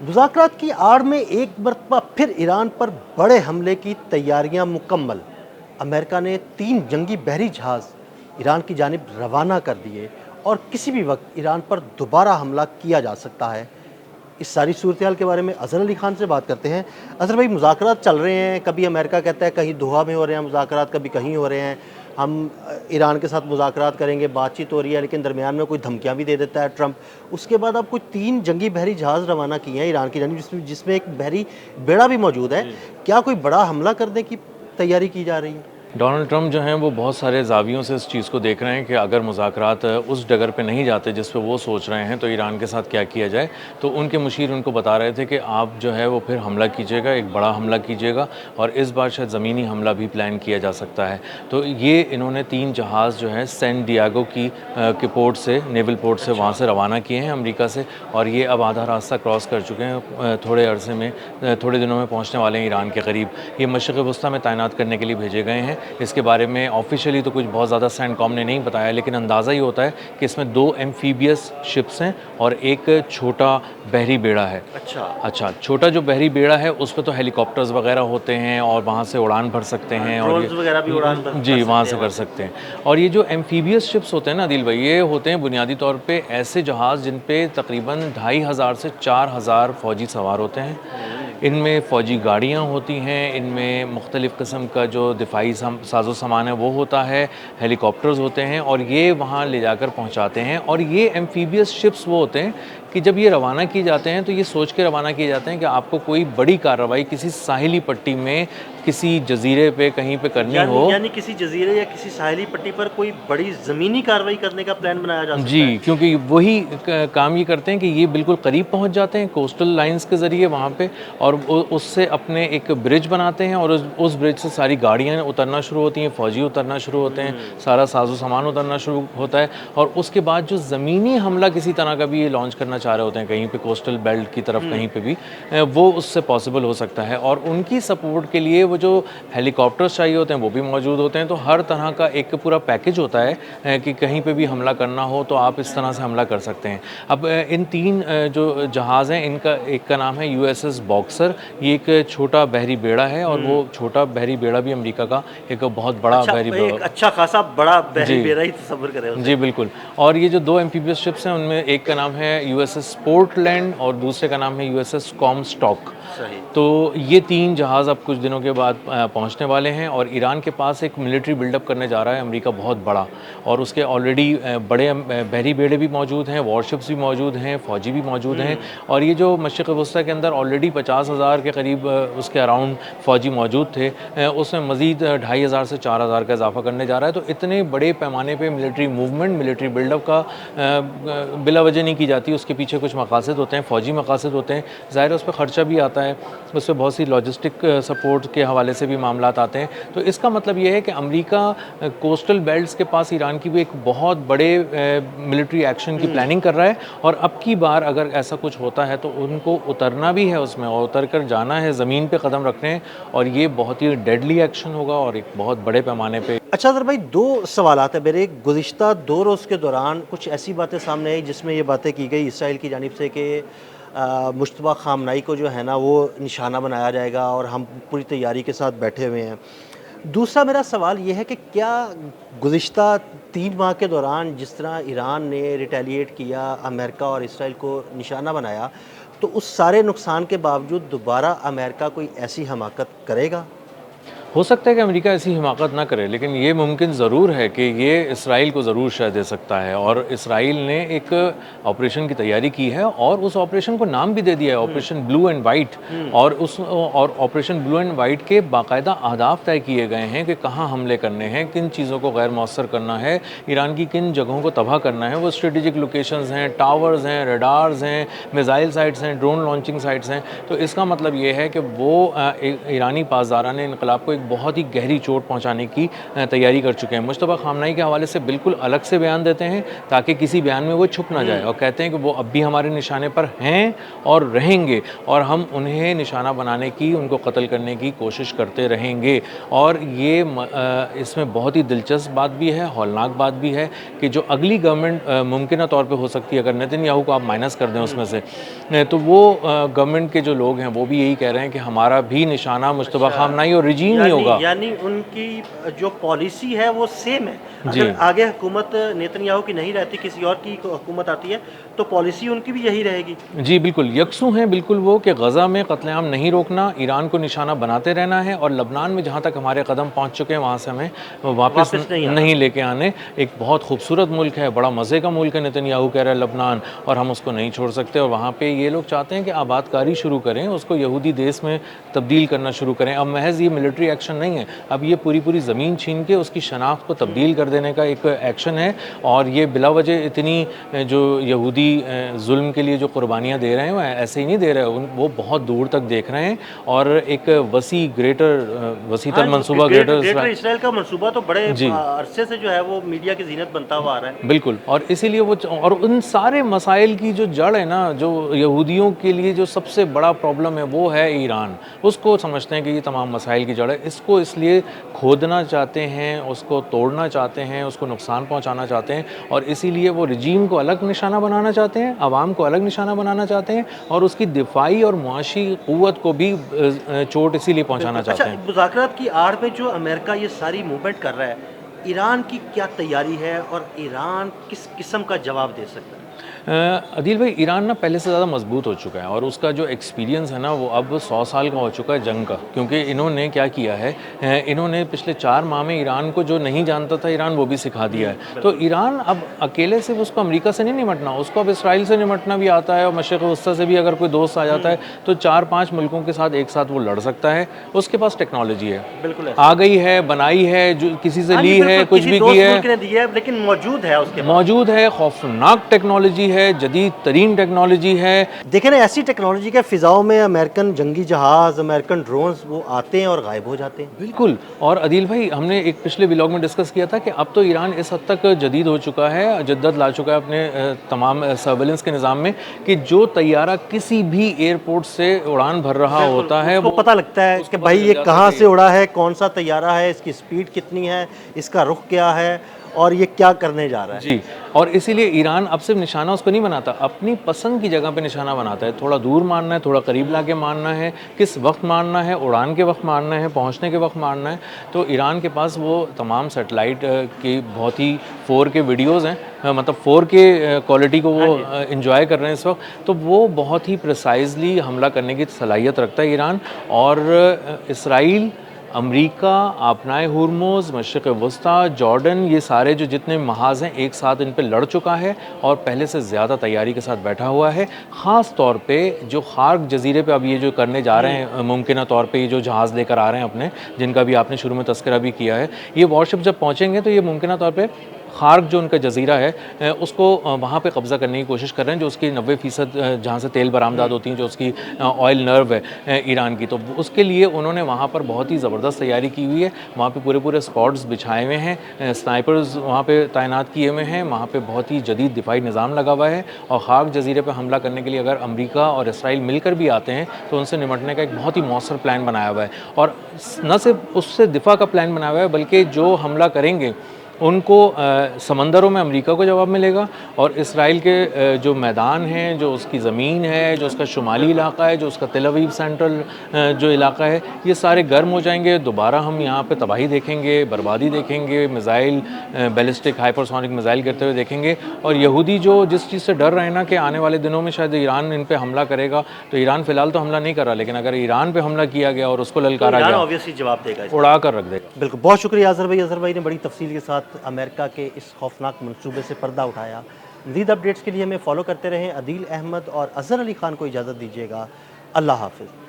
मुज़ाकरात की आड़ में एक मरतबा फिर ईरान पर बड़े हमले की तैयारियां मुकम्मल। अमेरिका ने 3 जंगी बहरी जहाज़ ईरान की जानिब रवाना कर दिए और किसी भी वक्त ईरान पर दोबारा हमला किया जा सकता है। इस सारी सूरत-ए-हाल के बारे में अज़हर अली खान से बात करते हैं। अज़हर भाई, मुज़ाकरात चल रहे हैं, कभी अमेरिका कहता है कहीं दोहा में हो रहे हैं मुज़ाकरात, कभी कहीं हो रहे हैं। हम ईरान के साथ मुज़ाकरात करेंगे, बातचीत हो रही है, लेकिन दरमियान में कोई धमकियाँ भी दे देता है ट्रंप। उसके बाद अब कुछ 3 जंगी बहरी जहाज़ रवाना किए हैं ईरान की जानिब, जिसमें एक बहरी बेड़ा भी मौजूद है। जी। क्या कोई बड़ा हमला करने की तैयारी की जा रही है? डोनाल्ड ट्रंप जो हैं वो बहुत सारे ज़ावियों से इस चीज़ को देख रहे हैं कि अगर मुज़ाकरात उस डगर पे नहीं जाते जिस पे वो सोच रहे हैं तो ईरान के साथ क्या किया जाए। तो उनके मुशीर उनको बता रहे थे कि आप जो है वो फिर हमला कीजिएगा, एक बड़ा हमला कीजिएगा और इस बार शायद ज़मीनी हमला भी प्लान किया जा सकता है। तो ये इन्होंने 3 जहाज़ जो हैं सैन डियागो के पोर्ट से, नेवल पोर्ट से वहाँ से रवाना किए हैं अमेरिका से, और ये अब आधा रास्ता क्रॉस कर चुके हैं। थोड़े अरसे में, थोड़े दिनों में पहुँचने वाले हैं ईरान के करीब। ये मशरिक़ वस्ता में तैनात करने के लिए भेजे गए हैं। इसके बारे में ऑफिशियली तो कुछ बहुत ज़्यादा सेंटकॉम ने नहीं बताया, लेकिन अंदाज़ा ही होता है कि इसमें 2 एम्फीबियस शिप्स हैं और एक छोटा बहरी बेड़ा है। अच्छा, छोटा जो बहरी बेड़ा है उस पे तो हेलीकॉप्टर्स वगैरह होते हैं और वहाँ से उड़ान भर सकते हैं, और ड्रोन्स वगैरह भी उड़ान भर जी, सकते वहाँ हैं से वहाँ कर सकते हैं। और ये जो एम्फीबियस शिप्स होते हैं ना आदिल भाई, ये होते हैं बुनियादी तौर पे ऐसे जहाज़ जिन पे तकरीबन 2500 से 4000 फ़ौजी सवार होते हैं। इनमें फ़ौजी गाड़ियाँ होती हैं, इनमें मुख्तलिफ़ किस्म का जो दिफ़ाई साज़ो सामान है वो होता है, हेलीकॉप्टर्स होते हैं, और ये वहाँ ले जाकर पहुँचाते हैं। और ये एम्फीबियस शिप्स वो होते हैं कि जब ये रवाना किए जाते हैं तो ये सोच के रवाना किए जाते हैं कि आपको कोई बड़ी कार्रवाई किसी साहिली पट्टी में, किसी जज़ीरे पे कहीं पे करनी हो। यानी किसी जजीरे या किसी साहिली पट्टी पर कोई बड़ी ज़मीनी कार्रवाई करने का प्लान बनाया जा सकता है। जी, क्योंकि वही काम ये करते हैं कि ये बिल्कुल करीब पहुंच जाते हैं कोस्टल लाइंस के ज़रिए वहाँ पे, और उससे अपने एक ब्रिज बनाते हैं और उस ब्रिज से सारी गाड़ियाँ उतरना शुरू होती हैं, फ़ौजी उतरना शुरू होते हैं, सारा साजो सामान उतरना शुरू होता है। और उसके बाद जो ज़मीनी हमला किसी तरह का भी ये लॉन्च करना चाह रहे होते हैं कहीं पे कोस्टल बेल्ट की तरफ, कहीं पे भी, वो उससे पॉसिबल हो सकता है। और उनकी सपोर्ट के लिए वो जो हेलीकॉप्टर्स चाहिए होते हैं वो भी मौजूद होते हैं। तो हर तरह का एक पूरा पैकेज होता है कि कहीं पे भी हमला करना हो तो आप इस तरह से हमला कर सकते हैं। अब इन 3 जो जहाज़ हैं, इनका एक का नाम है यूएसएस बॉक्सर। ये एक छोटा बहरी बेड़ा है, और वो छोटा बहरी बेड़ा भी अमेरिका का एक बहुत बड़ा बहरी एक बेड़ा। अच्छा खासा बड़ा बहरी जी। बेड़ा ही तसव्वुर करें उसे। जी, बिल्कुल। और ये जो 2 एम्फीबियस शिप्स हैं उनमें एक का नाम है यूएसएस पोर्टलैंड और दूसरे का नाम है यूएसएस कॉमस्टॉक। सही। तो ये 3 जहाज़ अब कुछ दिनों के बाद पहुंचने वाले हैं, और ईरान के पास एक मिलिट्री बिल्डअप करने जा रहा है अमेरिका बहुत बड़ा, और उसके ऑलरेडी बड़े बहरी बेड़े भी मौजूद हैं, वॉरशिप्स भी मौजूद हैं, फ़ौजी भी मौजूद हैं। और ये जो मशरिक़ वस्ता के अंदर ऑलरेडी 50,000 के करीब उसके अराउंड फ़ौजी मौजूद थे, उसमें मज़ीद 2500 से 4000 का इजाफा करने जा रहा है। तो इतने बड़े पैमाने पे मिलिट्री मूवमेंट, मिलिट्री बिल्डअप का बिला वजह नहीं की जाती। उसके पीछे कुछ मकासद होते हैं, फ़ौजी मकासद होते हैं। ज़ाहिर है उस पर ख़र्चा भी आता है, उस पर बहुत सी लॉजिस्टिक सपोर्ट के हवाले से भी मामलात आते हैं। तो इसका मतलब ये है कि अमेरिका कोस्टल बेल्ट्स के पास ईरान की भी एक बहुत बड़े मिलिट्री एक्शन की प्लानिंग कर रहा है। और अब की बार अगर ऐसा कुछ होता है तो उनको उतरना भी है उसमें, और उतर कर जाना है, ज़मीन पे कदम रखने हैं, और ये बहुत ही डेडली एक्शन होगा और एक बहुत बड़े पैमाने पे। अच्छा अदर भाई, 2 सवालात है मेरे। गुज़िश्ता 2 रोज़ के दौरान कुछ ऐसी बातें सामने आई जिसमें ये बातें की गई इसराइल की जानिब से कि मुश्तबा ख़ामनाई को जो है ना वो निशाना बनाया जाएगा और हम पूरी तैयारी के साथ बैठे हुए हैं। दूसरा मेरा सवाल ये है कि क्या गुज़िश्ता 3 माह के दौरान जिस तरह ईरान ने रिटेलिएट किया, अमेरिका और इसराइल को निशाना बनाया, तो उस सारे नुकसान के बावजूद दोबारा अमेरिका कोई ऐसी हमाकत करेगा? हो सकता है कि अमेरिका ऐसी हिमाकत ना करे, लेकिन ये मुमकिन ज़रूर है कि ये इसराइल को ज़रूर शह दे सकता है। और इसराइल ने एक ऑपरेशन की तैयारी की है, और उस ऑपरेशन को नाम भी दे दिया है ऑपरेशन ब्लू एंड वाइट। और ऑपरेशन ब्लू एंड वाइट के बाकायदा अहदाफ तय किए गए हैं कि कहाँ हमले करने हैं, किन चीज़ों को गैर मौसर करना है, ईरान की किन जगहों को तबाह करना है। वो स्ट्रेटेजिक लोकेशंस हैं, टावर्स हैं, रडार्स हैं, मिसाइल साइट्स हैं, ड्रोन लॉन्चिंग साइट्स हैं। तो इसका मतलब ये है कि वो ईरानी पासदारान इनकलाब को एक बहुत ही गहरी चोट पहुंचाने की तैयारी कर चुके हैं। मुस्तफ़ा ख़ामनेई के हवाले से बिल्कुल अलग से बयान देते हैं ताकि किसी बयान में वो छुप ना जाए, और कहते हैं कि वो अब भी हमारे निशाने पर हैं और रहेंगे, और हम उन्हें निशाना बनाने की, उनको कत्ल करने की कोशिश करते रहेंगे। और ये इसमें बहुत ही दिलचस्प बात भी है, हौलनाक बात भी है कि जो अगली गवर्नमेंट मुमकिन तौर पे हो सकती है, अगर नेतन्याहू को आप माइनस कर दें उसमें से, तो वो गवर्नमेंट के जो लोग हैं वो भी यही कह रहे हैं कि हमारा भी निशाना मुस्तफ़ा ख़ामनेई और रिजीम नहीं होगा। यानी उनकी जो पॉलिसी है वो सेम है। जी। अगर आगे हुकूमत नेतन्याहू की नहीं रहती, किसी और की हुकूमत आती है, तो पॉलिसी उनकी भी यही रहेगी। जी बिल्कुल, यकसू हैं बिल्कुल वो कि गज़ा में कत्लेआम नहीं रोकना, ईरान को निशाना बनाते रहना है, और लबनान में जहाँ तक हमारे कदम पहुँच चुके हैं वहाँ से हमें वापस नहीं लेके आने। एक बहुत खूबसूरत मुल्क है, बड़ा मज़े का मुल्क है, नेतन्याहू कह रहा है लबनान, और हम उसको नहीं छोड़ सकते। और वहाँ पे ये लोग चाहते हैं कि आबादकारी शुरू करें, उसको यहूदी देश में तब्दील करना शुरू करें। अब महज ये मिलिट्री एक्शन नहीं है, अब ये पूरी पूरी ज़मीन छीन के उसकी शनाख्त को तब्दील कर देने का एक एक्शन है। और ये बिलावजह इतनी जो यहूदी जुल्म के लिए जो कुर्बानियाँ दे रहे हैं वो ऐसे ही नहीं दे रहे, वो बहुत दूर तक देख रहे हैं, और एक वसी तर मनसूबा ग्रेटर इसराइल का मनसूबा तो बड़े अरसे से जो है वो मीडिया की जीनत बनता हुआ आ रहा है। बिल्कुल, और इसीलिए वो, और उन सारे मसाइल की जो जड़ है ना, जो यहूदियों के लिए जो सबसे बड़ा प्रॉब्लम है वो है ईरान। उसको समझते हैं कि ये तमाम मसाइल की जड़ है, इसको इसलिए खोदना चाहते हैं, उसको तोड़ना चाहते हैं, उसको नुकसान पहुंचाना चाहते हैं, और इसीलिए वो रिजीम को अलग निशाना बनाना चाहते हैं, आवाम को अलग निशाना बनाना चाहते हैं, और उसकी दिफाई और मुआशी क़ुव्वत को भी चोट इसीलिए पहुंचाना चाहते हैं। मुज़ाकरात की आड़ में जो अमेरिका ये सारी मूवमेंट कर रहा है, ईरान की क्या तैयारी है और ईरान किस किस्म का जवाब दे सकता है? अदील भाई, ईरान ना पहले से ज़्यादा मजबूत हो चुका है, और उसका जो एक्सपीरियंस है ना वो अब 100 साल का हो चुका है जंग का। क्योंकि इन्होंने क्या किया है, इन्होंने पिछले 4 माह में ईरान को जो नहीं जानता था ईरान, वो भी सिखा दिया है। तो ईरान अब अकेले से उसको अमेरिका से नहीं निमटना, उसको अब इसराइल से निमटना भी आता है, और मशरिक़ वस्ता से भी अगर कोई दोस्त आ जाता है तो 4-5 मुल्कों के साथ एक साथ वो लड़ सकता है। उसके पास टेक्नोलॉजी है, बिल्कुल आ गई है, बनाई है, जो किसी से ली है, कुछ भी की है, लेकिन मौजूद है, उसके मौजूद है। खौफनाक टेक्नोलॉजी है, जदीद तरीन टेक्नोलॉजी है। देखें ना, ऐसी टेक्नोलॉजी के फ़िज़ाओं में अमेरिकन जंगी जहाज़, अमेरिकन ड्रोन्स वो आते हैं और गायब हो जाते हैं। बिल्कुल। और अदील भाई, हमने एक पिछले व्लॉग में डिस्कस किया था कि अब तो ईरान इस हद तक जदीद हो चुका है, जद्दत ला चुका है अपने तमाम सर्वेलेंस के निज़ाम में, कि जो तैयारा किसी भी एयरपोर्ट से उड़ान भर रहा होता है, वो पता लगता है कि भाई ये कहाँ से उड़ा है, कौन सा तैयारा है, इसकी स्पीड कितनी है, इसका रुख क्या है, और ये क्या करने जा रहा है। जी, और इसीलिए ईरान अब सिर्फ निशाना उसको नहीं बनाता, अपनी पसंद की जगह पे निशाना बनाता है। थोड़ा दूर मारना है, थोड़ा करीब लाके मारना है, किस वक्त मारना है, उड़ान के वक्त मारना है, पहुंचने के वक्त मारना है। तो ईरान के पास वो तमाम सेटेलाइट की बहुत ही 4K वीडियोज़ हैं, मतलब 4K क्वालिटी को वो इंजॉय कर रहे हैं इस वक्त। तो वो बहुत ही प्रिसाइजली हमला करने की सलाहियत रखता है ईरान। और इसराइल, अमेरिका, आपनाए हुर्मुज़, मशरिक़ वस्ता, जॉर्डन, ये सारे जो जितने महाज़ हैं एक साथ इन पे लड़ चुका है, और पहले से ज़्यादा तैयारी के साथ बैठा हुआ है। ख़ास तौर पे जो खार्क जजीरे पे अब ये जो करने जा रहे हैं, मुमकिन तौर पे ये जो जहाज़ लेकर आ रहे हैं अपने, जिनका भी आपने शुरू में तस्करा भी किया है, ये वॉरशिप जब पहुँचेंगे तो ये मुमकिन तौर पर खार्क जो उनका जजीरा है उसको वहाँ पे कब्ज़ा करने की कोशिश कर रहे हैं, जो उसकी 90% जहाँ से तेल बरामदात होती हैं, जो उसकी ऑयल नर्व है ईरान की। तो उसके लिए उन्होंने वहाँ पर बहुत ही ज़बरदस्त तैयारी की हुई है। वहाँ पे पूरे पूरे स्क्वाड्स बिछाए हुए हैं, स्नाइपर्स वहाँ पे तैनात किए हुए हैं, वहाँ पे बहुत ही जदीद दिफाई निज़ाम लगा हुआ है। और खार्क जजीरे पर हमला करने के लिए अगर अमेरिका और इसराइल मिलकर भी आते हैं तो उनसे निपटने का एक बहुत ही मौसर प्लान बनाया हुआ है। और न सिर्फ उससे दिफा का प्लान बनाया हुआ है, बल्कि जो हमला करेंगे उनको समंदरों में अमेरिका को जवाब मिलेगा, और इसराइल के जो मैदान हैं, जो उसकी ज़मीन है, जो उसका शुमाली इलाका है, जो उसका तेल अवीव सेंट्रल जो इलाका है, ये सारे गर्म हो जाएंगे। दोबारा हम यहाँ पे तबाही देखेंगे, बर्बादी देखेंगे, मिज़ाइल, बैलिस्टिक हाइपरसोनिक मिज़ाइल गिरते हुए देखेंगे। और यहूदी जो जिस चीज़ से डर रहे हैं ना कि आने वाले दिनों में शायद ईरान इन पर हमला करेगा, तो ईरान फ़िलहाल तो हमला नहीं कर रहा, लेकिन अगर ईरान पर हमला किया गया और उसको ललकारा गया, ऑब्वियसली जवाब देगा, उड़ा कर रख देगा। बिल्कुल। बहुत शुक्रिया अज़हर भाई। अज़हर भाई ने बड़ी तफसील के साथ अमेरिका के इस खौफनाक मंसूबे से पर्दा उठाया। मज़ीद अपडेट्स के लिए हमें फॉलो करते रहें। अदील अहमद और अज़हर अली ख़ान को इजाज़त दीजिएगा। अल्लाह हाफ़िज़।